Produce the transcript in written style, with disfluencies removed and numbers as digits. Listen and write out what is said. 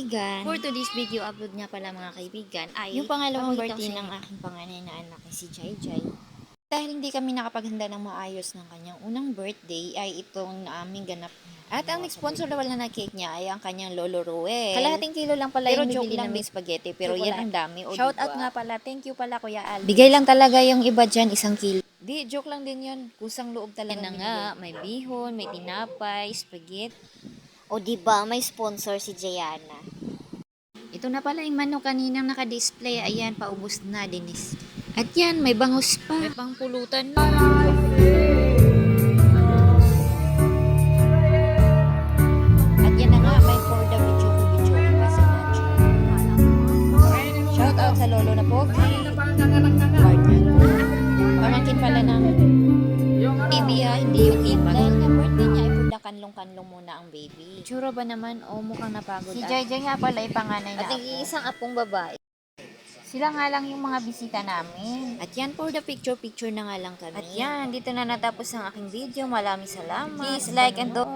kaibigan. For today's video upload nga pala mga kaibigan ay Yung pangalawang papakita birthday ko sa ng inyo. aking panganay na anak ay si Jai Jai. Dahil hindi kami nakapaghanda ng maayos ng kanyang unang birthday ay itong aming ganap. At ang sponsor naman na cake niya ay ang kanyang Lolo Ruel. Kalahating kilo lang pala Pero yung joke bibili lang namin spaghetti pero Joke yan lang. ang dami. O Shout diba? out nga pala. Thank you pala Kuya Alvin. Bigay lang talaga yung iba dyan, 1 kilo. Di, joke lang din yun. Kusang loob talaga Yan na binigay. nga, may bihon, may tinapay, spaghetti. O diba, may sponsor si Jayana. Ito na pala yung manok kaninang naka-display. Ayan, paubos na, Dennis. At yan, may bangus pa. May pangpulutan. At yan na nga, may for the video pa sa Nacho. Shout out sa lolo na pogi. Partner ko. Pamangkin pala ng baby ha, hindi yung iba. Dahil nga birthday niya, ay pula kanlong-kanlong muna ang baby. Tsura ba naman? O mukhang napagod. Si Jai Jai nga pala ay panganay na At apo. isang apong babae. Sila nga lang yung mga bisita namin. At yan, for the picture na nga lang kami. At yan, dito na natapos ang aking video. Maraming salamat. Please like and don't